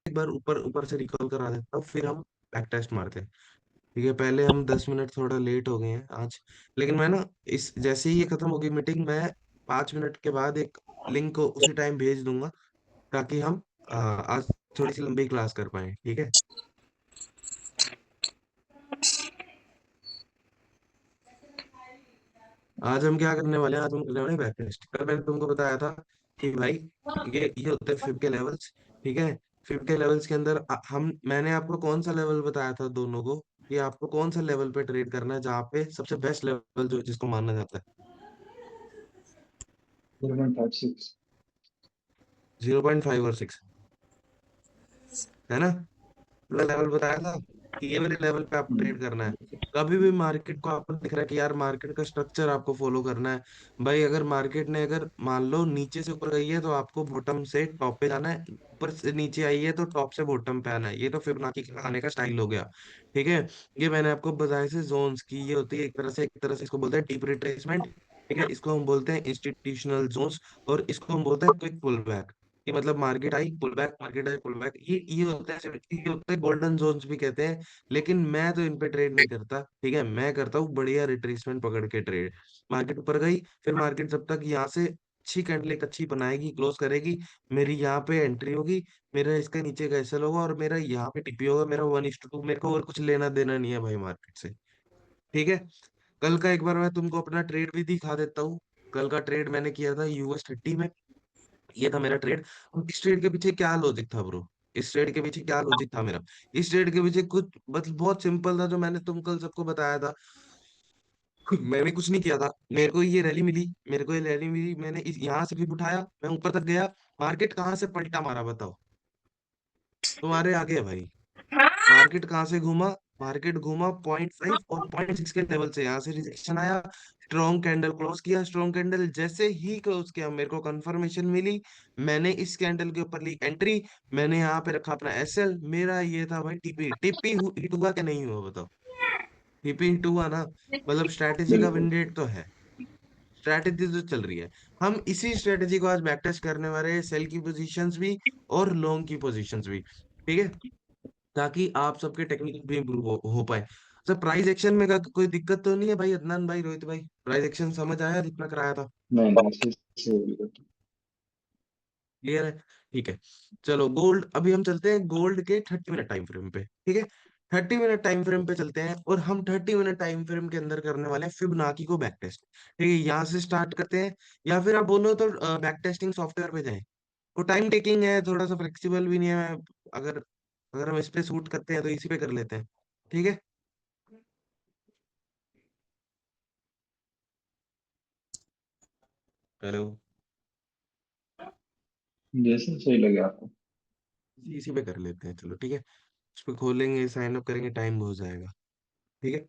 एक बार ऊपर ऊपर से रिकॉल करा देता हूँ, फिर हम बैक टेस्ट मारते हैं। ठीक है, पहले हम 10 मिनट थोड़ा लेट हो गए हैं आज, लेकिन मैं ना इस जैसे ही ये खत्म होगी मीटिंग, मैं 5 मिनट के बाद एक लिंक को उसी टाइम भेज दूंगा, ताकि हम आज थोड़ी सी लंबी क्लास कर पाए। ठीक है, आज हम क्या करने वाले हैं, आज हम करने वाले हैं बैक टेस्ट। कल मैंने तुमको बताया था कि भाई ये होते हैं फिब के लेवल्स। ठीक है, फिब के लेवल्स के अंदर मैंने आपको कौन सा लेवल बताया था दोनों को, कि आपको कौन सा लेवल पे ट्रेड करना है, जहाँ पे सबसे बेस्ट लेवल जो जिसको माना जाता है। 0.56। 0.5 और 6, है ना? पूरा लेवल बताया था कि ये वाले लेवल पे आपको ट्रेड करना है। कभी भी मार्केट को आपको दिख रहा है कि यार मार्केट का स्ट्रक्चर आपको फॉलो करना है, भाई अगर मार्केट ने अगर मान लो नीचे से ऊपर गई है तो आपको बॉटम से टॉप पे जाना है, ऊपर से नीचे आई है तो टॉप से बॉटम पे आना है। ये तो फिबोनाची के खाने का स्टाइल हो गया। ठीक है, ये मैंने आपको बताया से जोन्स की, ये होती है एक तरह से इसको बोलते हैं डीप रिट्रेसमेंट। ठीक है, इसको हम बोलते हैं इंस्टीट्यूशनल जोन्स, और इसको हम बोलते हैं क्विक पुल बैक। कि मतलब मार्केट आई पुल बैक, मार्केट आई पुल बैक, ये होता है, ये होता है गोल्डन जोन्स भी कहते हैं। लेकिन मैं तो इन पे ट्रेड नहीं करता। ठीक है, मैं करता हूँ बढ़िया रिट्रेसमेंट पकड़ के ट्रेड। मार्केट ऊपर गई, फिर मार्केट जब तक यहाँ से अच्छी कैंडल एक अच्छी बनाएगी, क्लोज करेगी, मेरी यहाँ पे एंट्री होगी, मेरा इसके नीचे का एसएल होगा, और मेरा यहाँ पे टीपी होगा, मेरा 1:2। मेरे को और कुछ लेना देना नहीं है भाई मार्केट से। ठीक है, कल का एक बार मैं तुमको अपना ट्रेड भी दिखा देता हूँ। कल का ट्रेड मैंने किया था US 30 में, ये था मेरा ट्रेड। अब इस ट्रेड के पीछे क्या लॉजिक था ब्रो, इस ट्रेड के पीछे क्या लॉजिक था मेरा? इस ट्रेड के पीछे कुछ मतलब बहुत सिंपल था, जो मैंने तुम कल सबको बताया था। मैंने कुछ नहीं किया था, मेरे को ये रैली मिली, मेरे को ये रैली मिली, मैंने यहाँ से भी उठाया, मैं ऊपर तक गया। मार्केट कहाँ से पलटा मारा बताओ? तुम्हारे आगे है भाई। मार्केट कहाँ से घूमा? मार्केट घूमा 0.5 और 0.6 के लेवल से, यहाँ से रिजेक्शन आया, स्ट्रॉन्ग कैंडल क्लोज किया, स्ट्रॉन्ग कैंडल जैसे ही क्लोज किया मेरे को कंफर्मेशन मिली, मैंने इस कैंडल के ऊपर ली एंट्री, मैंने यहाँ पे रखा अपना एसएल। मेरा ये था भाई टीपी। टीपी हिट हुआ क्या नहीं हुआ बताओ? टीपी हिट हुआ ना, मतलब स्ट्रैटेजी का विन बिल्कुल। रेट तो है, स्ट्रैटेजी तो चल रही है। हम इसी स्ट्रैटेजी को आज बैक टेस्ट करने वाले हैं, सेल की पोजीशंस भी और लॉन्ग की पोजीशंस भी। ठीक है, ताकि आप सबके टेक्निक भी इम्प्रूव हो पाए। सर प्राइस एक्शन में कोई दिक्कत तो नहीं है भाई? अदनान भाई, रोहित भाई, प्राइस एक्शन समझ आया जितना कराया था? नहीं नहीं, से होगी तो। क्लियर है? ठीक है, चलो गोल्ड, अभी हम चलते हैं गोल्ड के 30 मिनट टाइम फ्रेम पे। ठीक है, 30 मिनट टाइम फ्रेम पे चलते हैं, और हम 30 मिनट टाइम फ्रेम के अंदर करने वाले हैं फिबोनाची को बैक टेस्ट। ठीक है, यहाँ से स्टार्ट करते हैं, या फिर आप बोलो तो बैक टेस्टिंग सॉफ्टवेयर पे जाएं। वो टाइम टेकिंग है, थोड़ा सा फ्लेक्सिबल भी नहीं है। अगर अगर हम इस पे सूट करते हैं तो इसी पे कर लेते हैं। ठीक है, हेलो, जैसे सही लगे आपको। इसी पे कर लेते हैं, चलो ठीक है। उस पे खोलेंगे, साइन अप करेंगे, टाइम हो जाएगा। ठीक है,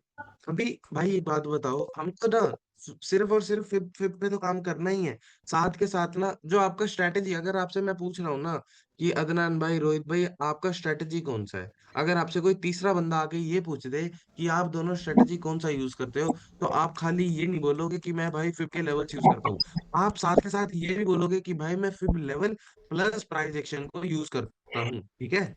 अभी भाई एक बात बताओ, हम तो ना सिर्फ और सिर्फ फिप फिप पे तो काम करना ही है। साथ के साथ ना जो आपका स्ट्रैटेजी, अगर आपसे मैं पूछ रहा हूँ ना कि अदनान भाई, रोहित भाई, आपका स्ट्रैटेजी कौन सा है, अगर आपसे कोई तीसरा बंदा आके ये पूछ दे कि आप दोनों स्ट्रैटेजी कौन सा यूज करते हो, तो आप खाली ये नहीं बोलोगे कि मैं भाई फिप के लेवल यूज करता हूँ, आप साथ के साथ ये भी बोलोगे कि भाई मैं फिप लेवल प्लस प्राइस एक्शन को यूज करता हूँ। ठीक है,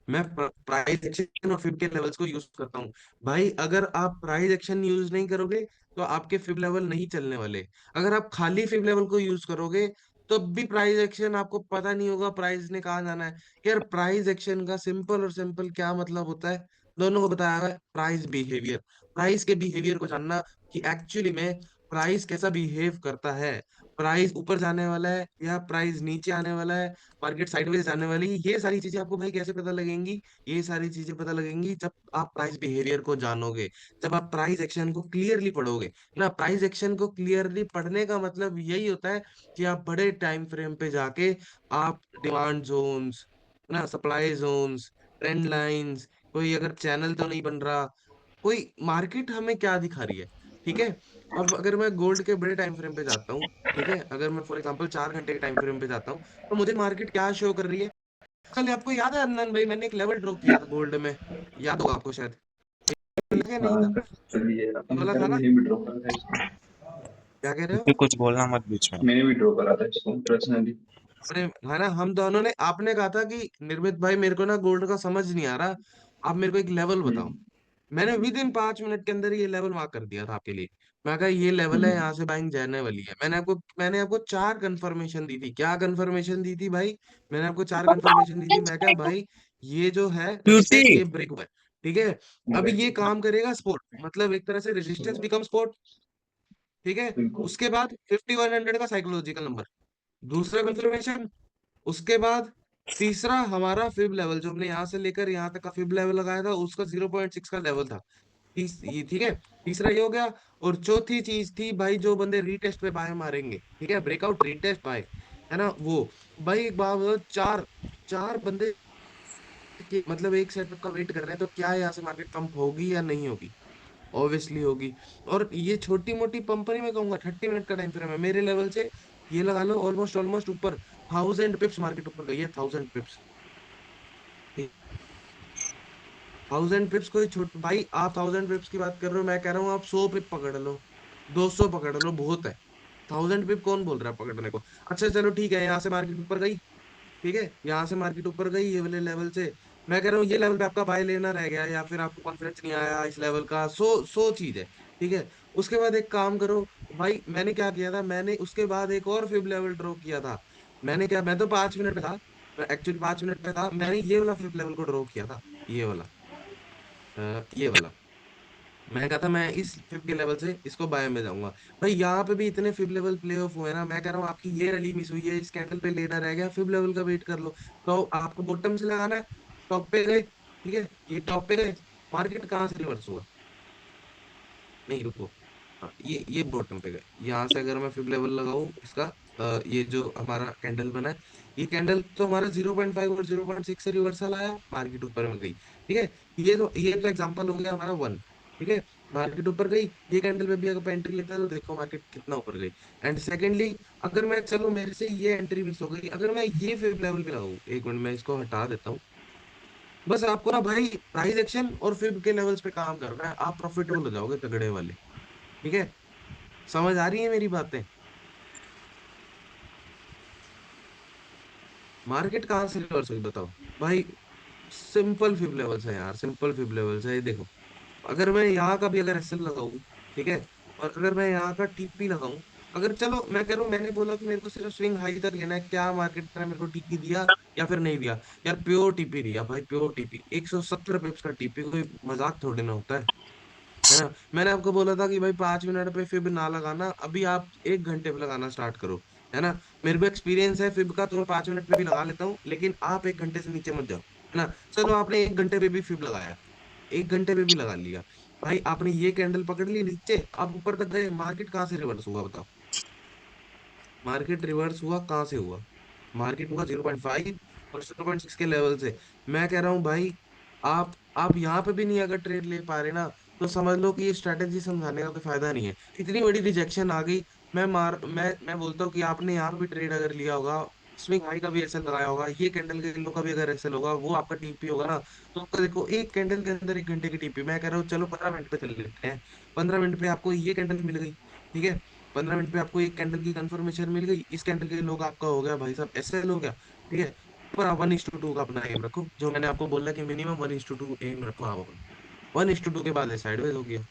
मैं प्राइस एक्शन और फिब के लेवल्स को यूज करता हूँ। भाई अगर आप प्राइस एक्शन यूज नहीं करोगे तो आपके फिब लेवल नहीं चलने वाले। अगर आप खाली फिब लेवल को यूज करोगे तब भी प्राइस एक्शन आपको पता नहीं होगा प्राइस ने कहाँ जाना है। यार प्राइस एक्शन का सिंपल और सिंपल क्या मतलब होता है, दोनों को बताया हुआ है, प्राइस बिहेवियर। प्राइस के बिहेवियर को जानना कि एक्चुअली में प्राइस कैसा बिहेव करता है, प्राइस ऊपर जाने वाला है या प्राइस नीचे आने वाला है, मार्केट साइडवेज जाने वाली है, ये सारी चीजें आपको भाई कैसे पता लगेंगी? ये सारी चीजें पता लगेंगी जब आप प्राइस बिहेवियर को जानोगे, जब आप प्राइस एक्शन को क्लियरली पढ़ोगे ना। प्राइस एक्शन को क्लियरली पढ़ने का मतलब यही होता है कि आप बड़े टाइम फ्रेम पे जाके आप डिमांड जोन्स ना, सप्लाई जोन्स, ट्रेंड लाइंस, कोई अगर चैनल तो नहीं बन रहा, कोई मार्केट हमें क्या दिखा रही है। ठीक है, अब अगर मैं गोल्ड के बड़े टाइम फ्रेम पे जाता हूँ, ठीक है, अगर मैं फॉर एग्जांपल 4 घंटे के टाइम फ्रेम पे जाता हूँ, तो मुझे मार्केट क्या शो कर रही है? कल आपको याद है अनन भाई, मैंने एक लेवल ड्रॉ किया था गोल्ड में, याद होगा आपको शायद, लगे नहीं हाँ, था? कर लिए ये अपन, वाला कर था ना? मैंने भी ड्रॉ करा था इसको। क्या कह रहे हो? फिर कुछ बोलना मत बीच में। मैंने भी ड्रॉ करा था इसको पर्सनली। अरे है ना, हम दोनों ने, आपने कहा था कि निर्मित भाई मेरे को ना गोल्ड का समझ नहीं आ रहा, आप मेरे को एक लेवल बताओ। हम्म। मैंने विद इन 5 मिनट के अंदर ये लेवल मार्क कर दिया था आपके लिए। मैं कहा ये लेवल है, हम्म। यहाँ से बाइंग जाने वाली है। मैंने आपको 4 कंफर्मेशन दी थी। क्या कंफर्मेशन दी थी भाई? मैंने आपको 4 कंफर्मेशन दी थी। मैं क्या भाई, ये जो है क्यूसी। रेजिस्टेंस, ये ब्रेक हुआ है, ठीक है। अब ब्रेक। ये काम करेगा सपोर्ट, मतलब एक तरह से रेजिस्टेंस बिकम सपोर्ट, ठीक है। बिल्कुल। उसके बाद 5100 का साइकोलॉजिकल नंबर, दूसरा कंफर्मेशन। उसके बाद तीसरा हमारा फिब लेवल, जो हमने यहाँ से लेकर यहाँ तक का फिब लेवल लगाया था, उसका 0.6 का लेवल था। ये ठीक है, तीसरा ये हो गया। और चौथी चीज थी भाई, जो बंदे रीटेस्ट पे बाय मारेंगे, ठीक है, ब्रेकआउट रीटेस्ट बाय, है ना वो। भाई एक बात बताओ, चार चार बंदे मतलब एक सेटअप का वेट कर रहे हैं, तो क्या यहाँ से मार्केट पंप होगी या नहीं होगी? ऑब्वियसली होगी। और ये छोटी मोटी पंप नहीं, मैं कहूंगा 30 मिनट का टाइम फ्रेम है मेरे लेवल से, ये लगा लो ऑलमोस्ट ऑलमोस्ट ऊपर 1000 पिप्स मार्केट ऊपर गई है, 1000 पिप्स। 1000 पिप्स कोई छोट भाई, आप 1000 पिप्स की बात कर रहे हो, मैं कह रहा हूँ आप 100 पिप पकड़ लो, 200 पकड़ लो, बहुत है। 1000 पिप कौन बोल रहा है पकड़ने को? अच्छा चलो ठीक है, यहाँ से मार्केट ऊपर गई, ठीक है, यहाँ से मार्केट ऊपर गई ये वाले लेवल से। मैं कह रहा हूँ ये लेवल पे आपका बाय लेना रह गया, या फिर आपको कॉन्फिडेंस नहीं आया इस लेवल का, सो सो चीज है, ठीक है। उसके बाद एक काम करो भाई, मैंने क्या किया था, मैंने उसके बाद एक और फिब लेवल ड्रॉ किया था। मैंने क्या, मैं तो 5 मिनट पे था, एक्चुअली 5 मिनट पे था, मैंने ये वाला फिब लेवल को ड्रॉ किया था, ये वाला, ये वाला। मैं कहा था मैं इस फिब के लेवल से इसको बाय में जाऊंगा। भाई यहाँ पे भी इतने फिब लेवल प्ले ऑफ हुए ना, मैं कह रहा हूँ आपकी ये रैली मिस हुई है, इस कैंडल पे लेना रह गया, फिब लेवल का वेट कर लो। तो आपको बॉटम से लगाना है, टॉप पे गए, ठीक है, ये टॉप पे गए, मार्केट कहाँ से रिवर्स हुआ? नहीं रुको, हाँ ये बॉटम पे गए, यहाँ से अगर मैं फिब लेवल लगाऊं इसका, ये जो हमारा कैंडल बना है, ये कैंडल तो हमारा 0.5 और 0.6 से रिवर्सल आया, मार्केट ऊपर में गई, ठीक है। ये तो एग्जांपल हो गया हमारा वन, ठीक है। मार्केट ऊपर गई, ये कैंडल पे भी अगर एंट्री लेता है तो देखो मार्केट कितना ऊपर गई। एंड सेकेंडली, अगर मैं, चलो मेरे से ये एंट्री मिस हो गई, अगर मैं ये फिब लेवल पे लगाऊं, एक मिनट मैं इसको हटा देता हूँ। बस आपको ना भाई प्राइस एक्शन और फिब के लेवल्स पे काम करना है, आप प्रॉफिटेबल हो जाओगे तगड़े वाले, ठीक है। समझ आ रही है मेरी बातें? मार्केट कहाँ से रिवर्स हुई बताओ भाई? सिंपल फिब लेवल्स है यार, सिंपल फिब लेवल्स है, ये देखो। अगर मैं यहाँ का भी अगर एसएल लगाऊं, ठीक है, और अगर मैं यहाँ का टीपी लगाऊं, अगर चलो मैं कह रहा हूँ, मैंने बोला कि मेरे को सिर्फ स्विंग हाई तक लेना है, क्या मार्केट ने मेरे को टीपी दिया या फिर नहीं दिया? यार प्योर टीपी दिया भाई, प्योर टीपी, 170 पिप्स का टीपी, कोई मजाक थोड़ी ना होता है ना। मैंने आपको बोला था कि भाई 5 मिनट पे फिब ना लगाना, अभी आप 1 घंटे पे लगाना स्टार्ट करो, है ना। मेरे को एक्सपीरियंस है फिब का, तो मैं 5 मिनट पे भी लगा लेता हूँ, लेकिन आप 1 घंटे से नीचे मत जाओ, है ना। चलो आपने 1 घंटे पे भी फिब लगाया, 1 घंटे पे भी लगा लिया, भाई आपने ये कैंडल पकड़ ली नीचे, आप ऊपर तक गए, मार्केट कहाँ से रिवर्स हुआ बताओ? मार्केट रिवर्स हुआ कहाँ से हुआ? मार्केट हुआ 0.5 और 0.6 के लेवल से। मैं कह रहा हूँ भाई, आप यहाँ पे भी नहीं अगर ट्रेड ले पा रहे ना, तो समझ लो कि ये स्ट्रेटेजी समझाने का कोई फायदा नहीं है, इतनी बड़ी रिजेक्शन आ गई। मैं बोलता हूँ कि आपने यहाँ पे भी ट्रेड अगर लिया होगा, स्विंग हाई का भी एसएल लगाया होगा, ये कैंडल के लो का भी अगर एसएल होगा, वो आपका टीपी होगा ना, तो आपका देखो एक कैंडल के अंदर 1 घंटे की टीपी, मैं कह रहा हूँ चलो 15 मिनट पे चल लेते हैं। 15 मिनट पे आपको ये कैंडल मिल गई, ठीक है, 15 मिनट पे आपको एक कैंडल की कंफर्मेशन मिल गई, इस कैंडल के लोग आपका हो गया भाई साहब एसएल हो गया, ठीक है। पर आप 1:2 का अपना एम रखो, जो मैंने आपको बोला कि मिनिमम 1:2 एम रखो आप अपना। 1:2 के बाद साइडवेज हो गया,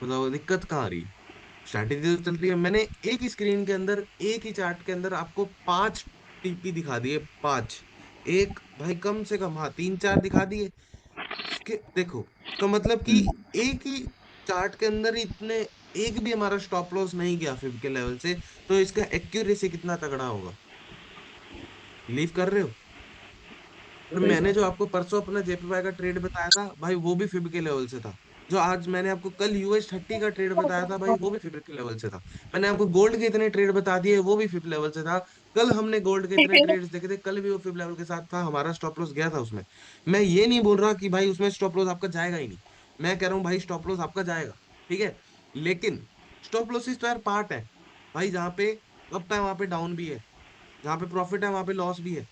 बताओ दिक्कत कहाँ आ रही है? स्ट्रैटेजी तो चल रही है, मैंने एक ही स्क्रीन के अंदर, एक ही चार्ट के अंदर आपको 5 टीपी दिखा दिए, 5। एक भाई कम से कम, हाँ 3 4 दिखा दिए। उसके देखो, इसका मतलब कि हम्म। एक ही चार्ट के अंदर इतने, एक भी हमारा स्टॉप लॉस नहीं गया फिब के लेवल से, तो इसका एक्यूरेसी कितना तगड़ा होगा? बिलीव कर रहे हो? और सही मैंने बात जो है। आपको परसों अपना जेपीवाई का ट्रेड बताया था भाई, वो भी फिब के लेवल से था। जो आज मैंने आपको कल US30 का ट्रेड बताया था भाई, वो भी फिब के लेवल से था। मैंने आपको गोल्ड के इतने ट्रेड बता दिए, वो भी फिब लेवल से था। कल हमने गोल्ड के इतने ट्रेड्स देखे थे, कल भी वो फिब लेवल के साथ था, हमारा स्टॉप लॉस गया था उसमें। मैं ये नहीं बोल रहा कि भाई उसमें स्टॉप लॉस आपका जाएगा ही नहीं, मैं कह रहा हूँ भाई स्टॉप लॉस आपका जाएगा, ठीक है। लेकिन स्टॉप लॉसेस तो यार पार्ट है भाई, जहाँ पे अप है वहां पे डाउन भी है, जहाँ पे प्रॉफिट है वहां पे लॉस भी है।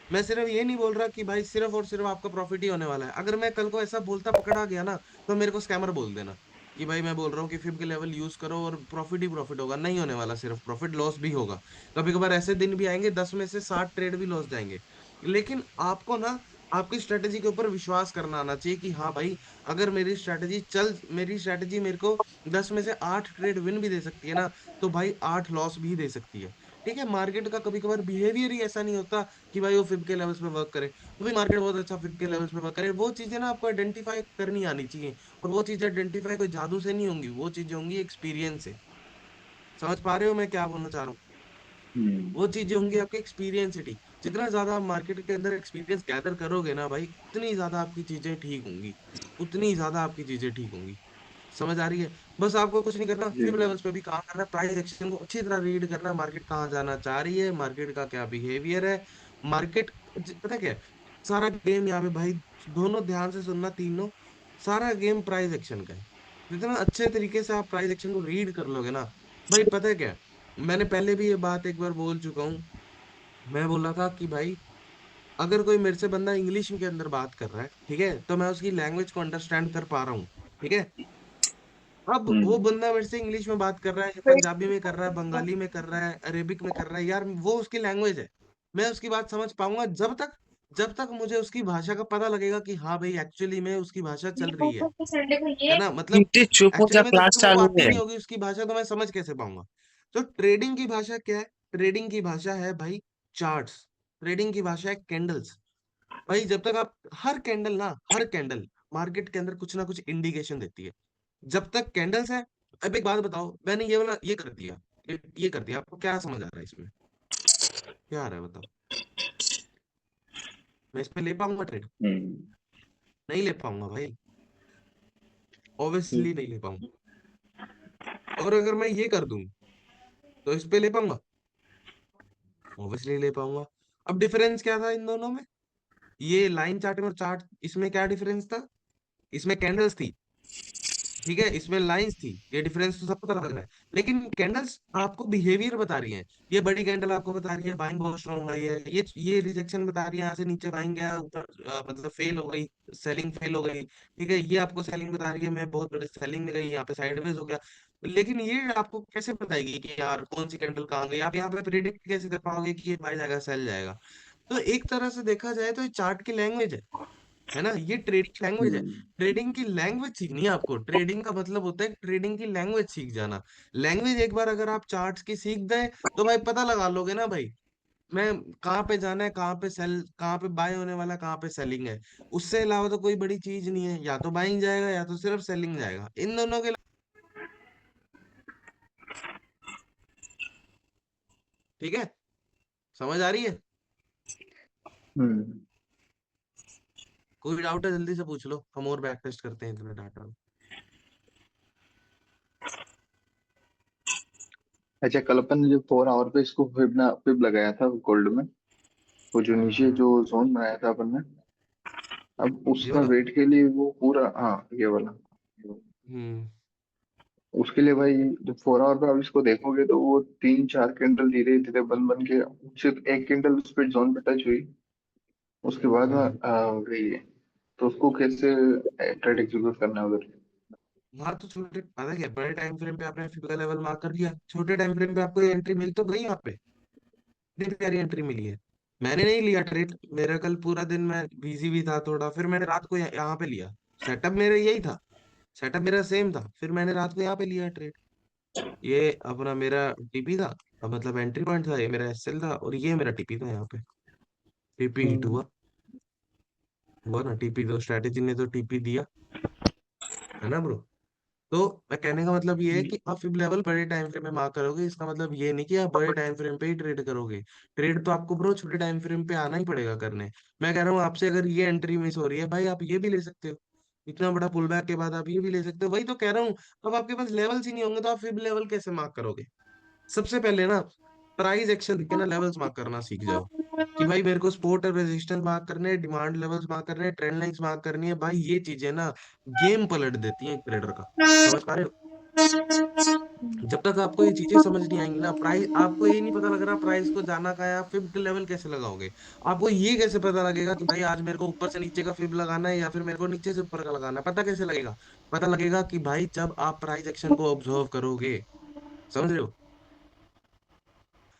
मैं सिर्फ ये नहीं बोल रहा कि भाई सिर्फ और सिर्फ आपका प्रॉफिट ही होने वाला है। अगर मैं कल को ऐसा बोलता पकड़ा गया ना, तो मेरे को स्कैमर बोल देना, कि भाई मैं बोल रहा हूँ कि फिब के लेवल यूज करो और प्रॉफिट ही प्रॉफिट होगा, नहीं होने वाला, सिर्फ प्रॉफिट, लॉस भी होगा। कभी कभार ऐसे दिन भी आएंगे 10 में से 7 ट्रेड भी लॉस जाएंगे। लेकिन आपको ना आपकी स्ट्रेटेजी के ऊपर विश्वास करना आना चाहिए कि हाँ भाई, अगर मेरी स्ट्रेटेजी मेरे को 10 में से 8 ट्रेड विन भी दे सकती है ना, तो भाई 8 लॉस भी दे सकती है। ठीक है, मार्केट का कभी कभार बिहेवियर ही ऐसा नहीं होता कि भाई वो फिब के लेवल्स पे वर्क करे, तो भाई मार्केट बहुत अच्छा फिब के लेवल्स पे वर्क करे। वो चीजें ना आपको आइडेंटिफाई करनी आनी चाहिए। और वो चीजें आइडेंटिफाई कोई जादू से नहीं होंगी, वो चीजें होंगी एक्सपीरियंस से। समझ पा रहे हो मैं क्या बोलना चाह रहा हूँ? हम्म। वो चीजें होंगी आपके एक्सपीरियंस से ठीक। जितना ज्यादा आप मार्केट के अंदर एक्सपीरियंस गैदर करोगे ना भाई, उतनी ज्यादा आपकी चीजें ठीक होंगी, उतनी ज्यादा आपकी चीजें ठीक होंगी। समझ आ रही है? बस आपको कुछ नहीं करना, जी फिर जी। लेवल्स पे भी काम करना है, प्राइस एक्शन को अच्छी तरह रीड करना है, मार्केट कहाँ जाना चाह रही है, मार्केट का क्या बिहेवियर है। मार्केट, पता है क्या है? सारा गेम यहाँ पे भाई, दोनों ध्यान से सुनना तीनों, सारा गेम प्राइस एक्शन का है। जितना अच्छे तरीके से आप प्राइस एक्शन को रीड कर लोगे ना भाई, पता है क्या है? मैंने पहले भी ये बात एक बार बोल चुका हूँ। मैं बोला था कि भाई, अगर कोई मेरे से बंदा इंग्लिश के अंदर बात कर रहा है, ठीक है, तो मैं उसकी लैंग्वेज को अंडरस्टैंड कर पा रहा हूँ। ठीक है, अब वो हम्म। बंदा मेरे से इंग्लिश में बात कर रहा है, पंजाबी में कर रहा है, बंगाली में कर रहा है, अरेबिक में कर रहा है, यार वो उसकी लैंग्वेज है। मैं उसकी बात समझ पाऊंगा जब तक मुझे उसकी भाषा का पता लगेगा कि हाँ भाई एक्चुअली में उसकी भाषा चल रही संडे को है ये ना, मतलब नीति चुप हो एक्चुअली जा, में जब क्लास तक मेरे को चालू आती है। नहीं होगी उसकी भाषा, तो मैं समझ कैसे पाऊंगा? तो ट्रेडिंग की भाषा क्या है? ट्रेडिंग की भाषा है भाई चार्ट्स। ट्रेडिंग की भाषा है कैंडल्स। भाई जब तक आप, हर कैंडल मार्केट के अंदर कुछ ना कुछ इंडिकेशन देती है। जब तक कैंडल्स है, अब एक बात बताओ, मैंने ये वाला ये कर दिया, ये कर दिया, आपको क्या समझ आ रहा है इसमें? क्या आ रहा है बताओ? मैं इस पे ले पाऊंगा ट्रेड? हम्म। नहीं ले पाऊंगा भाई, ऑब्वियसली नहीं ले पाऊंगा। और अगर मैं ये कर दूं तो इस पे ले पाऊंगा? ऑब्वियसली ले पाऊंगा। अब डिफरेंस क्या था इन दोनों में? ये लाइन चार्ट और चार्ट, इसमें क्या डिफरेंस था? इसमें कैंडल्स थी, ठीक है, इसमें लाइंस थी, ये डिफरेंस तो सबको पता लग रहा है। लेकिन कैंडल्स आपको बिहेवियर बता रही हैं। ये बड़ी कैंडल आपको बता रही है बाइंग बहुत स्ट्रांग आई है, ये रिजेक्शन बता रही है, यहाँ से नीचे बाइंग गया, ऊपर मतलब फेल हो गई, सेलिंग फेल हो गई। ठीक है, ये आपको सेलिंग बता रही है, मैं बहुत बड़े सेलिंग में गई, यहाँ पे साइडवेज हो गया। लेकिन ये आपको कैसे बताएगी कि यार कौन सी कैंडल कहाँ गई? आप यहाँ पे प्रिडिक्ट कैसे कर पाओगे कि ये बाय जाएगा सेल जाएगा? तो एक तरह से देखा जाए तो ये चार्ट की लैंग्वेज है ना, ये ट्रेडिंग लैंग्वेज है। हम्म। ट्रेडिंग की लैंग्वेज सीखनी है आपको, ट्रेडिंग का मतलब होता है ट्रेडिंग की लैंग्वेज सीख जाना। लैंग्वेज एक बार अगर आप चार्ट्स की सीख गए, तो भाई पता लगा लोगे ना भाई, मैं कहाँ पे जाना है, कहाँ पे सेल, कहाँ पे बाय होने वाला, कहाँ पे सेलिंग है। उससे अलावा तो कोई बड़ी चीज नहीं है, या तो बाइंग जाएगा या तो सिर्फ सेलिंग जाएगा, इन दोनों के ठीक है, समझ आ रही है? हम्म। कोई डाउट है जल्दी से पूछ लो, हम और बैक टेस्ट करते हैं इतना डाटा। अच्छा, कल अपन ने जो 4 आवर पे इसको फिब लगाया था गोल्ड में, वो जो नीचे हाँ, जो जोन बनाया था अपन ने, अब ये उसका वाला। वेट के लिए वो पूरा, हाँ ये वाला, हम्म। उसके लिए भाई जब 4 आवर पे आप इसको देखोगे तो वो 3 4 कैंडल धीरे धीरे बन बन के सिर्फ एक कैंडल उस पर जोन पे टच हुई, उसके बाद में हाँ गई है। तो उसको कैसे ट्रेड एग्जीक्यूट करना है उधर? हाँ, तो छोटे, पता क्या, बड़े टाइम फ्रेम पे आपने फिगर लेवल मार्क कर लिया, छोटे टाइम फ्रेम पे आपको एंट्री मिल तो गई यहाँ पे, इतनी प्यारी एंट्री मिली है। मैंने नहीं लिया ट्रेड, मेरा कल पूरा दिन मैं बिजी भी था थोड़ा, फिर मैंने रात को यहाँ पे लिया। सेटअप मेरा यही था, सेटअप मेरा सेम था, फिर मैंने रात को यहाँ पे लिया ट्रेड। ये अपना मेरा टीपी था, मतलब एंट्री पॉइंट था, ये मेरा एसएल था, और ये मेरा टीपी था यहाँ पे। टीपी हिट हम्म। हुआ ना, टीपी तो स्ट्रेटेजी ने तो टीपी दिया, है ना ब्रो? तो मैं कहने का मतलब ये है कि आप फिब लेवल बड़े टाइम फ्रेम में मार्क करोगे, इसका मतलब ये नहीं कि आप बड़े टाइम फ्रेम पे ही ट्रेड करोगे। ट्रेड तो आपको ब्रो छोटे टाइम फ्रेम पे आना ही पड़ेगा करने। मैं कह रहा हूँ आपसे, अगर ये एंट्री मिस हो रही है भाई, आप ये भी ले सकते हो, इतना बड़ा पुल बैक के बाद आप ये भी ले सकते हो, वही तो कह रहा हूँ। अब आपके पास लेवल्स ही नहीं होंगे तो आप फिब लेवल कैसे मार्क करोगे? सबसे पहले ना प्राइस एक्शन के ना लेवल्स मार्क करना सीख जाओ, कि भाई मेरे को सपोर्ट और रेजिस्टेंस मार्क करने हैं, डिमांड लेवल्स मार्क करने हैं, ट्रेंड लाइंस मार्क करनी है भाई। ये चीजें ना गेम पलट देती हैं एक ट्रेडर का। समझ पा रहे हो? जब तक आपको ये चीजें समझ नहीं आएंगी ना, प्राइस आपको ये नहीं पता लग रहा प्राइस को जाना का है, आप फिब लेवल कैसे लगाओगे? आपको ये कैसे पता लगेगा कि भाई आज मेरे को ऊपर से नीचे का फिब लगाना है या फिर मेरे को नीचे से ऊपर का लगाना है? पता कैसे लगेगा? पता लगेगा कि भाई जब आप प्राइस एक्शन को ऑब्जर्व करोगे। समझ रहे हो?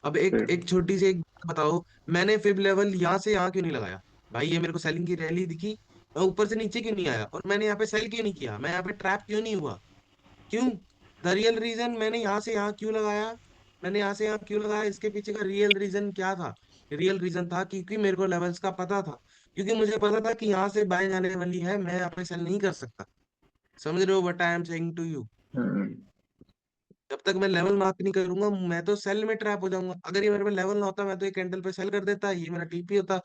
अब एक फिर एक छोटी सी एक बात बताओ, मैंने फिब लेवल यहाँ से यहाँ क्यों नहीं लगाया? भाई ये मेरे को सेलिंग की रैली दिखी, मैं ऊपर से नीचे क्यों नहीं आया? और मैंने यहाँ पे सेल क्यों नहीं किया? मैं यहाँ पे ट्रैप क्यों नहीं हुआ? क्यों? द रियल रीजन, मैंने यहाँ से यहाँ क्यों लगाया? मैंने यहाँ से यहाँ क्यों लगाया? इसके पीछे का रियल रीजन क्या था? रियल रीजन था क्योंकि मेरे को लेवल्स का पता था, क्योंकि मुझे पता था कि यहाँ से बाय जाने वाली है, मैं यहाँ पे सेल नहीं कर सकता। समझ रहे हो what I am saying to you? Hmm जब तक मैं लेवल मार्क नहीं करूंगा मैं तो सेल में ट्रैप हो जाऊंगा। अगर ये मेरे पे लेवल ना होता मैं तो एक कैंडल पे सेल कर देता, ये मेरा टीपी होता,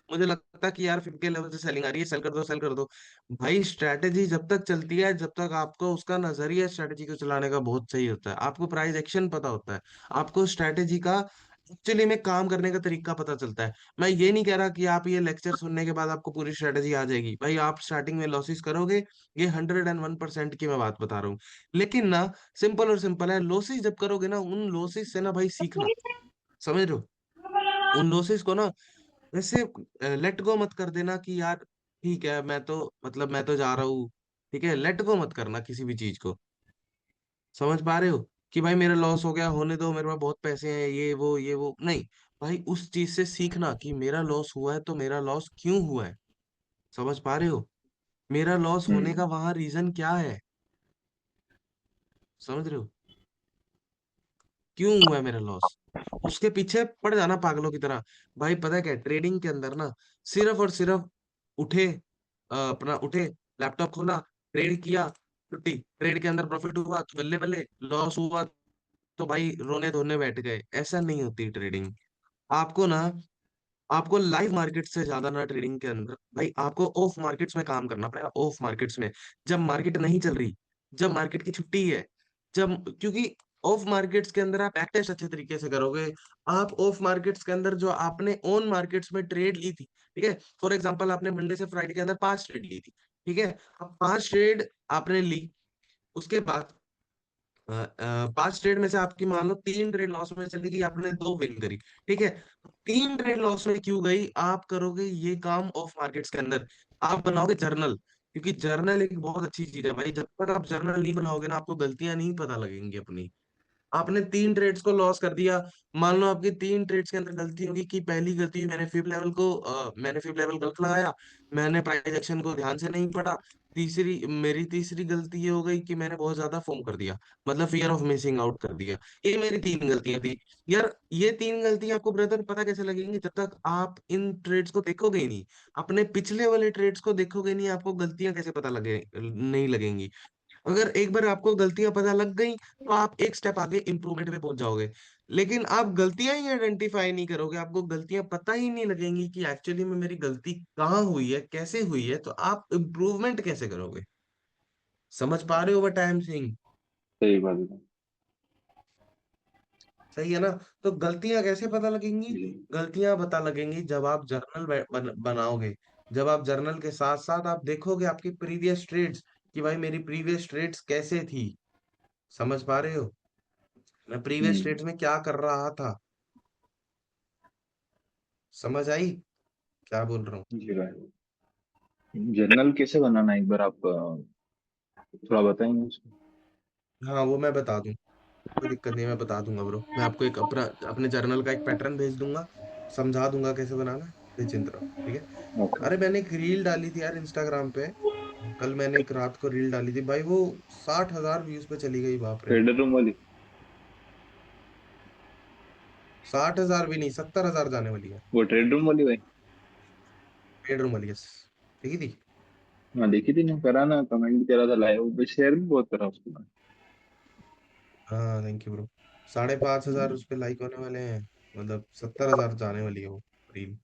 मुझे लगता कि यार 50 के लेवल से सेलिंग आ रही है, सेल कर दो सेल कर दो। भाई स्ट्रैटेजी जब तक चलती है, जब तक आपको उसका नजरिया स्ट्रैटेजी को चलाने का बहुत सही होता है, आपको प्राइस एक्शन पता होता है, आपको स्ट्रैटेजी का एक्चुअली में काम करने का तरीका पता चलता है। मैं ये नहीं कह रहा कि आप ये लेक्चर सुनने के बाद आपको पूरी स्ट्रैटेजी आ जाएगी, भाई आप स्टार्टिंग में लॉसेस करोगे, ये 101% की मैं बात बता रहा हूँ। लेकिन ना, सिंपल और सिंपल है, लॉसेस जब करोगे ना, उन लॉसेस से ना भाई सीखना। समझ रहे हो? उन लॉसेस को ना वैसे लेट गो मत कर देना कि यार ठीक है मैं तो, मतलब मैं तो जा रहा हूँ, ठीक है, लेट गो मत करना किसी भी चीज को। समझ पा रहे हो? कि भाई मेरा लॉस हो गया, होने दो, मेरे पास बहुत पैसे हैं, ये वो नहीं। भाई उस चीज से सीखना कि मेरा लॉस हुआ है तो मेरा लॉस क्यों हुआ है। समझ पा रहे हो? मेरा लॉस होने का हम्म वहां रीजन क्या है? समझ रहे हो? क्यों हुआ है मेरा लॉस? उसके पीछे पड़ जाना पागलों की तरह। भाई पता है क्या, ट्रेडिंग के अंदर ना सिर्फ और सिर्फ उठे, अपना उठे, लैपटॉप खोला, ट्रेड किया, छुट्टी, ट्रेड के अंदर प्रॉफिट हुआ तो बल्ले बल्ले, लॉस हुआ तो भाई रोने धोने बैठ गए, ऐसा नहीं होती ट्रेडिंग। आपको ना, आपको लाइव मार्केट से ज्यादा ना ट्रेडिंग के अंदर भाई आपको ऑफ मार्केट्स में काम करना पड़ेगा। ऑफ मार्केट्स में, जब मार्केट नहीं चल रही, जब मार्केट की छुट्टी है, जब, क्योंकि ऑफ मार्केट्स के अंदर आप बैक टेस्ट अच्छे तरीके से करोगे। आप ऑफ मार्केट्स के अंदर जो आपने ऑन मार्केट्स में ट्रेड ली थी, ठीक है, फॉर एग्जांपल आपने मंडे से फ्राइडे के अंदर 5 ट्रेड ली थी, ठीक है, अब 5 ट्रेड आपने ली, उसके बाद 5 ट्रेड में से आपकी मान लो 3 ट्रेड लॉस में चली गई, आपने 2 विन करी, ठीक है। 3 ट्रेड लॉस में क्यों गई? आप करोगे ये काम ऑफ मार्केट्स के अंदर, आप बनाओगे जर्नल, क्योंकि जर्नल एक बहुत अच्छी चीज है भाई। जब तक आप जर्नल नहीं बनाओगे ना, आपको गलतियां नहीं पता लगेंगी अपनी। आपने 3 ट्रेड्स को लॉस कर दिया, मान लो आपकी 3 ट्रेड्स के अंदर गलती होगी कि पहली गलती, मैंने फिब लेवल गलत लगाया, मैंने प्राइस एक्शन को ध्यान से नहीं पढ़ा। मेरी तीसरी गलती ये हो गई कि मैंने बहुत ज्यादा फोम कर दिया, मतलब फियर ऑफ मिसिंग आउट कर दिया। ये मेरी 3 गलतियां थी। यार ये 3 गलतियां आपको ब्रदर पता कैसे लगेंगी? जब तक आप इन ट्रेड्स को देखोगे ही नहीं, अपने पिछले वाले ट्रेड्स को देखोगे नहीं, आपको गलतियां कैसे पता लगे नहीं लगेंगी? अगर एक बार आपको गलतियां पता लग गई तो आप एक स्टेप आगे इंप्रूवमेंट पे पहुंच जाओगे। लेकिन आप गलतियां ही आइडेंटिफाई नहीं करोगे, आपको गलतियां पता ही नहीं लगेंगी कि एक्चुअली में मेरी गलती कहाँ हुई है, कैसे हुई है, तो आप इम्प्रूवमेंट कैसे करोगे? समझ पा रहे हो व्हाट आई एम सेइंग? सही बात है। सही है ना? तो गलतियां कैसे पता लगेंगी? जी। गलतियां पता लगेंगी जब आप जर्नल बनाओगे। जब आप जर्नल के साथ साथ आप देखोगे आपकी प्रीवियस ट्रेड्स, कि भाई मेरी प्रीवियस ट्रेड्स कैसे थी। समझ पा रहे हो? मैं प्रीवियस हम्म स्टेट्स में क्या कर रहा था। समझ आई क्या बोल रहा हूँ? जी भाई, जर्नल कैसे बनाना है एक बार आप थोड़ा बताएंगे उसको। हाँ वो मैं बता दूं, कोई दिक्कत नहीं है, मैं बता दूंगा ब्रो। मैं आपको एक अपने जर्नल का एक पैटर्न भेज दूंगा, समझा दूंगा कैसे बनाना है, निश्चिंत रहो, ठीक है। ओके। अरे मैंने एक रील डाली थी यार इंस्टाग्राम पे, कल मैंने एक रात को रील डाली थी भाई, वो 60,000 व्यूज पे चली गई, बाप रे। ट्रेडर रूम वाली। 60,000 भी नहीं, 70,000 जाने वाली है। वो ट्रेड रूम वाली भाई। पेड रूम वाली, यस, ठीक है थी। हाँ देखी थी ना, करा ना, कमेंट भी करा था, लाइव पे शेयर भी बहुत करा उसको मैं। हाँ थैंक यू ब्रो। 5,500 हम्म, उस पे लाइक होने वाले हैं, मतलब 70,000 जाने वाली है वो रील।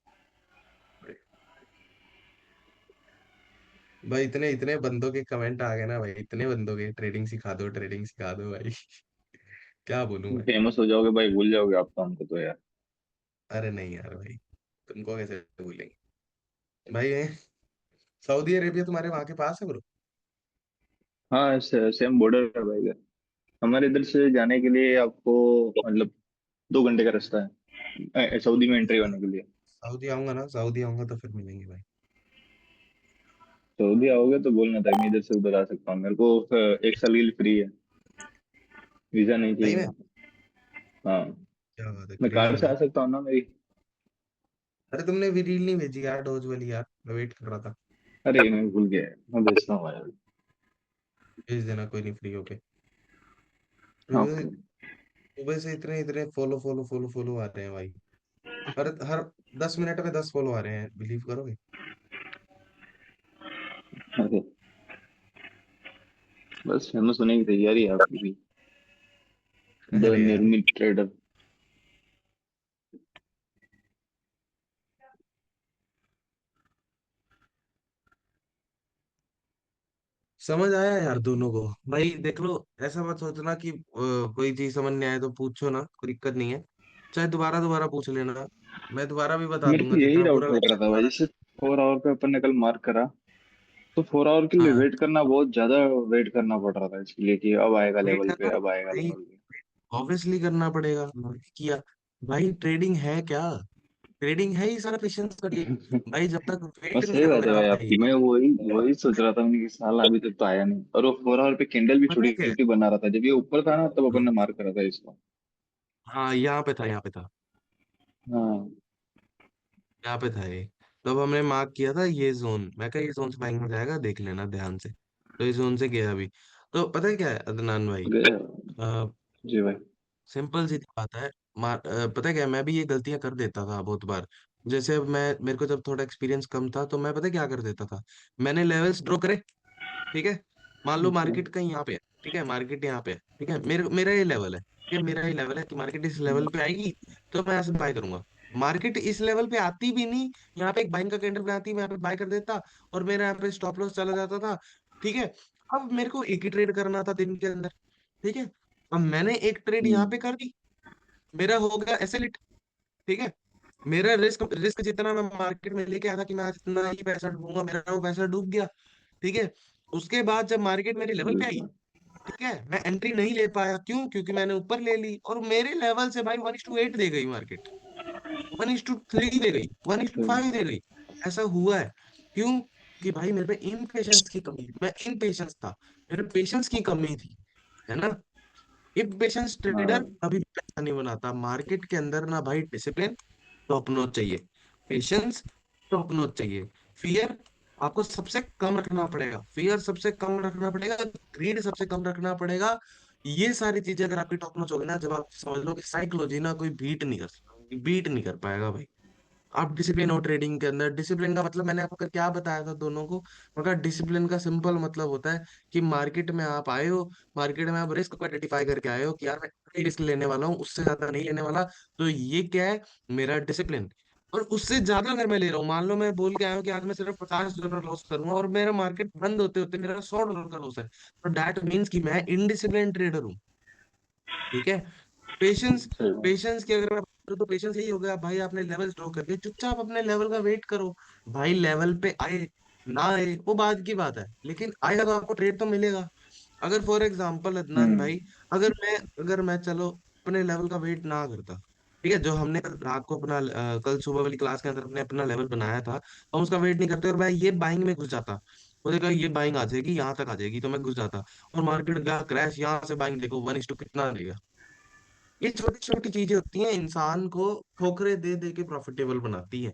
भाई इतने इतने बंदों के कमेंट आ गए ना भाई, इतने बंदों के, ट्रेडिंग सिखा दो, ट्रेडिंग सिखा दो भाई। क्या बोलूं मैं? फेमस हो जाओगे भाई, भूल जाओगे आप तो हमको तो यार। अरे नहीं यार भाई, तुमको कैसे भूलेंगे भाई? सऊदी अरेबिया तुम्हारे वहां के पास है ब्रो? हाँ सेम बॉर्डर है भाई इधर। हमारे इधर से जाने के लिए आपको मतलब 2 घंटे का रास्ता है सऊदी में एंट्री होने के लिए। सऊदी आऊंगा ना, सऊदी आऊंगा तो फिर मिलेंगे भाई। सऊदी आओगे तो बोलना था, मैं इधर से उधर आ सकता हूँ, मेरे को 1 साल के लिए फ्री है, वीजा नहीं सही चाहिए में? वहाँ पे। हाँ, क्या बात है, मैं कार क्रेजी से भाई। आ सकता हूँ ना मेरी। अरे तुमने भी रील नहीं भेजी यार डोज वाली, यार मैं वेट कर रहा था। अरे मैं भूल गया, मैं भेजता हूँ यार। भेज देना कोई नहीं, फ्री होके। सुबह ओके। सुबह से इतने इतने फॉलो फॉलो फॉलो फॉलो आ रहे हैं भाई। हर हर 10 मिनट में 10 फॉलो आ रहे हैं, बिलीव करोगे? अरे बस फेमस होने की तैयारी है आपकी भी। द अरे यार, निर्मित ट्रेडर। समझ आया यार दोनों को। भाई देख लो, ऐसा मत सोचना कि कोई चीज समझ नहीं आए तो पूछो ना, कोई दिक्कत नहीं है। चाहे दोबारा दोबारा पूछ लेना, मैं दोबारा भी बता मेरे को दूंगा, यही जितना डाउट पूरा पड़ रहा लेक्चर था भाई, दोबारा। जैसे 4 आवर पे अपन ने कल मार्क करा, तो 4 आवर के लिए हाँ, वेट करना, बहुत ज्यादा वेट करना पड़ रहा था इसके लिए कि अब आएगा वेट लेवल पे, करना अब आएगा भाई, लेवल पे। ऑब्वियसली करना पड़ेगा। किया भाई, ट्रेडिंग है क्या? ट्रेडिंग है ही सारा पेशेंस का गेम। भाई जब तक वेट बस नहीं सही बात करोगे है ना भाई भाई। आपकी, मैं वही वही सोच रहा था मैंने कि साला अभी तक तो आया नहीं, और वो 4 आवर पे कैंडल भी पता है छोटी क्या है? छोटी बना रहा था, जब ये ऊपर था ना तब अपन हाँ, ने मार्क करा था इसको। हाँ, यहाँ पे था, यहाँ पे था, हाँ। यहाँ पे था ये। तब हमने मार्क किया था ये जोन, मैं कहा ये जोन से बाइंग में जाएगा, देख लेना ध्यान से। तो इस जोन से गया अभी। तो पता है क्या है अदनान भाई, गया। आ, जी भाई। सिंपल सी बात है। पता है क्या है, मैं भी ये गलतियां कर देता था बहुत बार। जैसे अब मैं, मेरे को जब थोड़ा एक्सपीरियंस कम था तो मैं पता है क्या कर देता था। मैंने लेवल्स ड्रॉ करे, ठीक है। मान लो अच्छा। मार्केट का यहाँ पे है, ठीक है, मार्केट यहाँ पे है, ठीक है, मेरे मेरा ये लेवल है, ठीक है, मेरा ये लेवल है कि मार्केट इस लेवल पे आएगी तो मैं ऐसे बाय करूंगा। मार्केट इस लेवल पे आती भी नहीं, यहाँ पे एक बाइंग का कैंडल बनाती, मैं यहाँ पे बाय कर देता, और मेरा यहाँ पे स्टॉप लॉस चला जाता था, ठीक है। अब मेरे को एक ही ट्रेड करना था दिन के अंदर, ठीक है। अब मैंने एक ट्रेड यहाँ पे हम्म। कर दी, मेरा हो गया एसएल, ठीक है। मेरा रिस्क रिस्क जितना मैं मार्केट में लेके आया था कि मैं आज इतना ही पैसा डूबूंगा, मेरा वो पैसा डूब गया, ठीक है। उसके बाद जब मार्केट मेरे लेवल पे आई, बिल्कुल। ठीक है, मैं एंट्री नहीं ले पाया, क्यों? क्योंकि मैंने ऊपर ले ली और मेरे लेवल से भाई 1:8 दे गई मार्केट, 1:3 दे गई, वन इज टू सही। फाइव दे गई। ऐसा हुआ है, क्यों? कि भाई मेरे पे इम्पेशंस की कमी, मैं इम्पेशंस था, मेरे पेशेंस की कमी थी, है ना। इम्पेशंस ट्रेडर हाँ। कभी भी पैसा नहीं बनाता मार्केट के अंदर ना भाई। डिसिप्लिन टॉप नॉच चाहिए, पेशेंस टॉप नॉच चाहिए, फियर आपको सबसे कम रखना पड़ेगा, फियर सबसे कम रखना पड़ेगा, ग्रीड सबसे कम रखना पड़ेगा। ये सारी चीजें अगर आपकी टॉप नॉच होगी ना, जब आप समझ लो कि साइकोलॉजी ना कोई बीट नहीं कर पाएगा भाई। आप डिसिप्लिन हो ट्रेडिंग के अंदर। डिसिप्लिन का मतलब मैंने आपको क्या बताया था दोनों को, मगर डिसिप्लिन का सिंपल मतलब होता है कि मार्केट में आप आए हो, मार्केट में आप रिस्क को आइडेंटिफाई करके आए हो कि यार मैं रिस्क लेने वाला हूँ, उससे ज्यादा नहीं लेने वाला। तो ये क्या है, मेरा डिसिप्लिन। और उससे ज्यादा अगर मैं ले रहा हूँ, मान लो मैं बोल के आया हूँ कि आज मैं सिर्फ $50 लॉस करूंगा और मेरा मार्केट बंद होते होते मेरा $100 का लॉस है, तो दैट मीन्स कि मैं इनडिसिप्लिन ट्रेडर हूँ, ठीक है। पेशेंस, सही बात। पेशेंस की अगर मैं बात करूं तो पेशेंस यही हो गया भाई, आपने लेवल ड्रॉ करके चुपचाप अपने लेवल का वेट करो। भाई लेवल पे आए ना आए वो बाद की बात है, लेकिन आएगा तो आपको ट्रेड तो मिलेगा। अगर फॉर एग्जांपल अदनान हम्म। भाई, अगर मैं चलो अपने लेवल का वेट ना करता, ठीक है, जो हमने कल रात को अपना कल सुबह वाली क्लास के अंदर अपने अपना लेवल बनाया था, हम उसका वेट नहीं करते और मैं ये बाइंग में घुस जाता, मुझे कहा ये बाइंग आ जाएगी, यहाँ तक आ जाएगी, तो मैं घुस जाता, और मार्केट गया क्रैश, यहाँ से बाइंग देखो 1:2 कितना देगा। ये छोटी छोटी चीजें होती हैं, इंसान को ठोकरे दे दे के प्रॉफिटेबल बनाती है,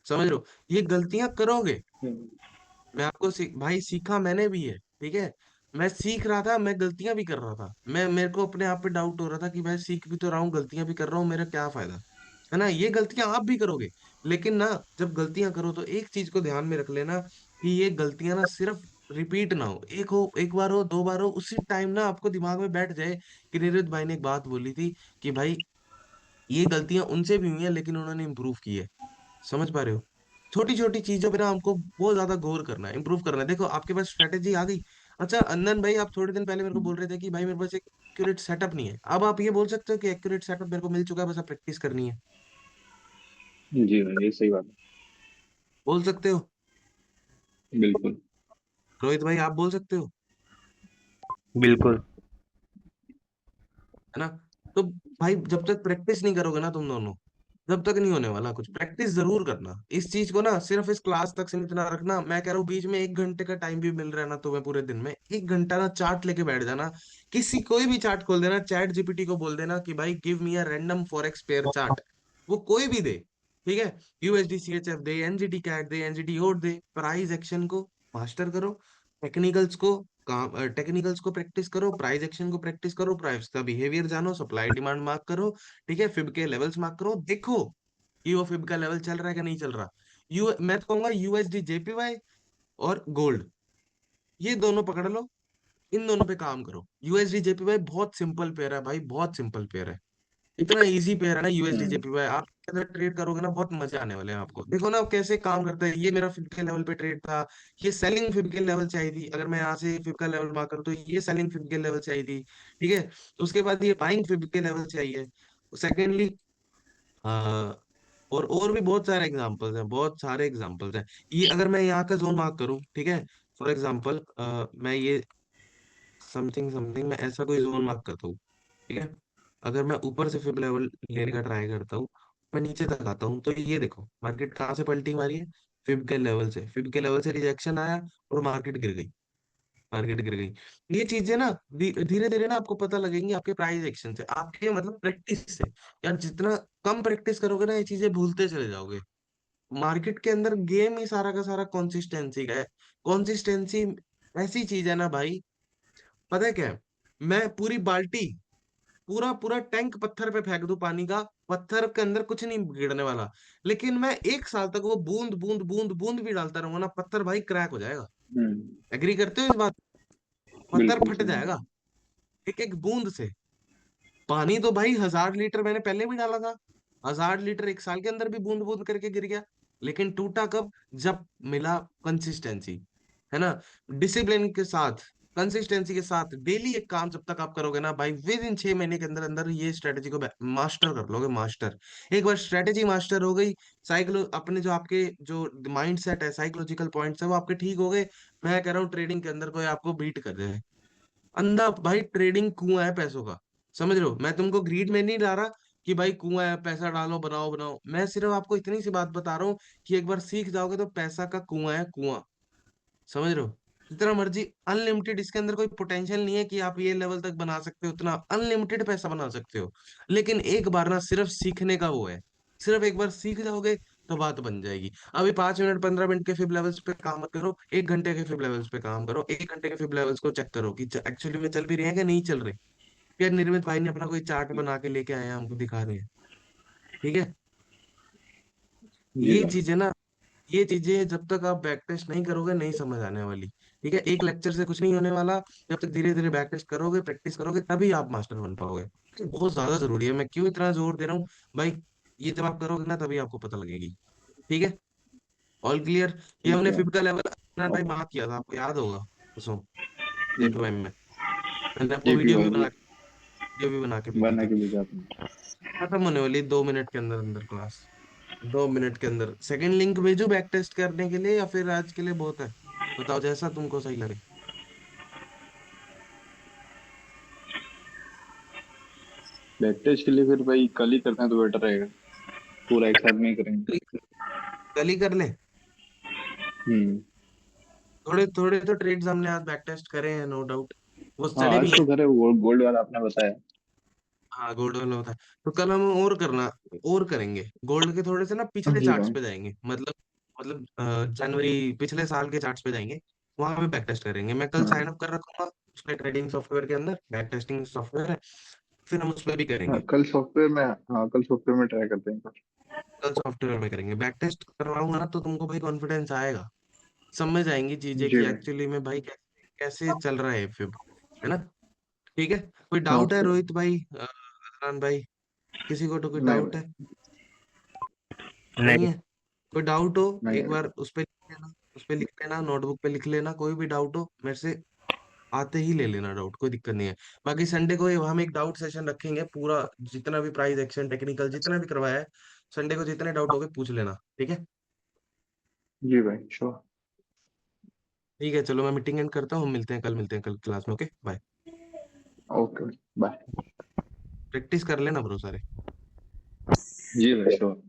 समझ रहे हो। ये गलतियां करोगे, हम्म। मैं आपको भाई सीखा मैंने भी है, ठीक है। मैं सीख रहा था, मैं गलतियां भी कर रहा था, मैं मेरे को अपने आप पे डाउट हो रहा था कि मैं सीख भी तो रहा हूँ, गलतियां भी कर रहा हूँ, मेरा क्या फायदा, है ना। ये गलतियां आप भी करोगे, लेकिन ना, जब गलतियां करो तो एक चीज को ध्यान में रख लेना कि ये गलतियां ना सिर्फ रिपीट ना हो, एक बार हो, दो बार हो, उसी टाइम ना आपको दिमाग में बैठ जाए कि नीरज भाई ने एक बात बोली थी कि भाई ये गलतियां उनसे भी हुई हैं लेकिन उन्होंने इम्प्रूव की है। समझ पा रहे हो? छोटी छोटी चीजों पे ना हमको बहुत ज्यादा गौर करना है, इंप्रूव करना है। देखो आपके पास स्ट्रेटेजी आ गई। अच्छा अंदन भाई, आप थोड़े दिन पहले मेरे को बोल रहे थे कि भाई मेरे पास एक एक्यूरेट सेटअप नहीं है, अब आप ये बोल सकते हो कि एक्यूरेट सेटअप मेरे को मिल चुका है, बस अब प्रैक्टिस करनी है। जी भाई, ये सही बात बोल सकते हो? है। बिल्कुल। रोहित भाई आप बोल सकते हो? बिल्कुल। है ना। तो भाई जब तक प्रैक्टिस नहीं करोगे ना तुम दोनों, जब तक नहीं होने वाला कुछ। प्रैक्टिस जरूर करना इस चीज को ना, सिर्फ इस क्लास तक सीमित ना रखना। मैं कह रहा हूँ बीच में 1 घंटे का टाइम भी मिल रहा है ना तुम्हें पूरे दिन में, 1 घंटा ना चार्ट लेके बैठ जाना। किसी कोई भी चार्ट खोल देना, चैट जीपीटी को बोल देना कि भाई give me a random forex pair chart, वो कोई भी दे। ठीक है, यूएसडी सीएचएफ दे, एनजीटी कैट दे, एनजीटी ओड दे, प्राइस एक्शन को मास्टर करो, टेक्निकल्स को काम, टेक्निकल्स को प्रैक्टिस करो, प्राइस एक्शन को प्रैक्टिस करो, प्राइस का बिहेवियर जानो, सप्लाई डिमांड मार्क करो। ठीक है, फिब के लेवल्स मार्क करो, देखो कि वो फिब का लेवल चल रहा है कि नहीं चल रहा। मैं तो कहूंगा यूएसडी जेपीवाई और गोल्ड, ये दोनों पकड़ लो, इन दोनों पे काम करो। यूएसडी जेपीवाई बहुत सिंपल पेयर है भाई, बहुत सिंपल पेयर है, इतना इजी पेयर है ना यूएसडी हम्म। जेपीवाई। आप अगर ट्रेड करोगे ना बहुत मजे आने वाले हैं आपको। देखो ना कैसे काम करता है, ये मेरा फिब के लेवल पे ट्रेड था, ये सेलिंग फिब के लेवल चाहिए थी, अगर मैं यहाँ से फिब का लेवल मार्क करूँ तो ये सेलिंग फिब के लेवल चाहिए थी। ठीक है, उसके बाद ये बाइंग फिब के लेवल चाहिए। सेकेंडली, और भी बहुत सारे एग्जांपल्स हैं, बहुत सारे एग्जांपल्स हैं। ये अगर मैं यहाँ का जोन मार्क करूँ, ठीक है, फॉर एग्जांपल मैं ये समथिंग समथिंग मैं ऐसा कोई जोन मार्क करता हूँ, ठीक है, अगर मैं ऊपर से फिब लेवल लेने का ट्राई करता हूँ, मैं नीचे तक आता हूँ, तो ये देखो मार्केट कहाँ से पलटी मारी है, फिब के लेवल से। फिब के लेवल से रिजेक्शन आया और मार्केट गिर गई, मार्केट गिर गई। ये चीजें ना धीरे धीरे ना आपको पता लगेंगी आपके प्राइस एक्शन से, आपके मतलब प्रैक्टिस से। यार जितना कम प्रैक्टिस करोगे ना ये चीजें भूलते चले जाओगे। मार्केट के अंदर गेम ही सारा का सारा कंसिस्टेंसी का है। कंसिस्टेंसी ऐसी चीज है ना भाई, पता है क्या है? मैं पूरी बाल्टी, पूरा पूरा टैंक पत्थर पे फेंक दूं पानी का, पत्थर के अंदर कुछ नहीं गिरने वाला, लेकिन मैं 1 साल तक वो बूंद बूंद बूंद बूंद भी डालता रहूंगा ना, पत्थर भाई क्रैक हो जाएगा। हम्म। एग्री करते हो इस बात? पत्थर बिल्कुल फट सही जाएगा है। एक एक बूंद से। पानी तो भाई 1000 लीटर मैंने पहले भी डाला था, 1000 लीटर 1 साल के अंदर भी बूंद बूंद करके गिर गया। लेकिन टूटा कब? जब मिला कंसिस्टेंसी, है ना, डिसिप्लिन के साथ, कंसिस्टेंसी के साथ डेली एक काम जब तक आप करोगे ना भाई, विद इन 6 महीने के अंदर अंदर ये स्ट्रेटेजी को मास्टर कर लोगे, मास्टर। एक बार स्ट्रेटेजी मास्टर हो गई, साइकोलो अपने जो आपके जो माइंड सेट है, साइकोलॉजिकल पॉइंट्स है वो आपके ठीक हो गए, मैं कह रहा हूँ ट्रेडिंग के अंदर कोई आपको बीट कर दे। अंधा भाई ट्रेडिंग कुआं है पैसों का, समझ रहे हो? मैं तुमको ग्रीड में नहीं ला रहा कि भाई कुआं है पैसा डालो बनाओ बनाओ, मैं सिर्फ आपको इतनी सी बात बता रहा हूँ कि एक बार सीख जाओगे तो पैसा का कुआं है, कुआं, समझ रहे हो? जितना मर्जी अनलिमिटेड, इसके अंदर कोई पोटेंशियल नहीं है कि आप ये लेवल तक बना सकते हो, उतना अनलिमिटेड पैसा बना सकते हो। लेकिन एक बार ना सिर्फ सीखने का वो है, सिर्फ एक बार सीख जाओगे तो बात बन जाएगी। अभी 5 मिनट 15 मिनट के फिब लेवल्स पे काम मत करो, 1 घंटे के फिब लेवल्स पे काम करो, 1 घंटे के फिब लेवल्स को चेक करो कि एक्चुअली में चल भी रहे हैं कि नहीं चल रहे। यार निर्मित भाई ने अपना कोई चार्ट बना के लेके आए हैं, हमको दिखा रहे हैं। ठीक है, जी ये भाई। चीज है ना, ये चीजें जब तक आप बैक टेस्ट नहीं करोगे नहीं समझ आने वाली। ठीक है, एक लेक्चर से कुछ नहीं होने वाला, जब तक धीरे धीरे बैक टेस्ट करोगे प्रैक्टिस करोगे तभी आप मास्टर बन पाओगे। तो बहुत ज्यादा जरूरी है, मैं क्यों इतना जोर दे रहा हूँ भाई, ये जब आप करोगे ना तभी आपको पता लगेगी। ठीक है, ऑल क्लियर। ये ठीक हमने है। फिफ्थ का लेवल अपना और टाइम मार्क किया था, आपको याद होगा उसमें, जेपीवाई हम्म। में मैंने आपको ये भी वीडियो भी भाई, वीडियो भी बना के भेजी बना थी। के भेजा आपने। खत्म होने वाली 2 मिनट के अंदर अंदर क्लास, 2 मिनट के अंदर। सेकंड लिंक भेजू बैक टेस्ट करने के लिए या फिर आज के लिए बहुत है? बताओ जैसा तुमको सही लगे। बैक टेस्ट के लिए फिर भाई कल ही करते हैं तो बेटर रहेगा, पूरा एक साथ में ही करेंगे। कल ही कर ले। हम्म। थोड़े थोड़े तो ट्रेड्स हमने आज बैक टेस्ट करे हैं नो डाउट, वो हाँ स्टडी भी आज है। तो करे, गोल्ड वाला आपने बताया। हाँ गोल्ड वाला होता है, तो कल हम और करना, और करेंगे गोल्ड के थोड़े से ना पिछले जी चार्ट्स भाई। पे जाएंगे, मतलब जनवरी पिछले साल के चार्ट्स पे जाएंगे, वहां पे बैक टेस्ट करेंगे। मैं कल साइन हाँ। अप कर रखूंगा उसमें, ट्रेडिंग सॉफ्टवेयर के अंदर बैक टेस्टिंग सॉफ्टवेयर है, फिर हम उस पर भी हाँ करेंगे। कल सॉफ्टवेयर में, हाँ कल सॉफ्टवेयर में ट्राई करते हैं कल। कल सॉफ्टवेयर में करेंगे, बैक टेस्ट करवाऊंगा ना तो तुमको भाई कॉन्फिडेंस आएगा, समझ आएंगी चीजें जी कि भाई। एक्चुअली में भाई कैसे चल रहा है फिब, है ना। ठीक है, कोई डाउट है ओके। रोहित भाई, अदनान भाई, किसी को तो कोई नहीं डाउट भाई। है? नहीं नहीं। है? कोई डाउट हो नहीं एक है। बार उस पे लिख लेना, उस पे लिख लेना, नोटबुक पे लिख लेना, कोई भी डाउट हो मेरे से आते ही ले लेना डाउट, कोई दिक्कत नहीं है। बाकी संडे को हम एक डाउट सेशन रखेंगे पूरा, जितना भी प्राइस एक्शन टेक्निकल जितना भी करवाया है, संडे को जितने डाउट होगे पूछ लेना। ठीक है, जी भाई श्योर। ठीक है, चलो मैं मीटिंग एंड करता हूँ, हम मिलते हैं कल, मिलते हैं कल क्लास में। Okay bye. Okay bye. Practice कर लेना ब्रो सारे। जी भाई श्योर।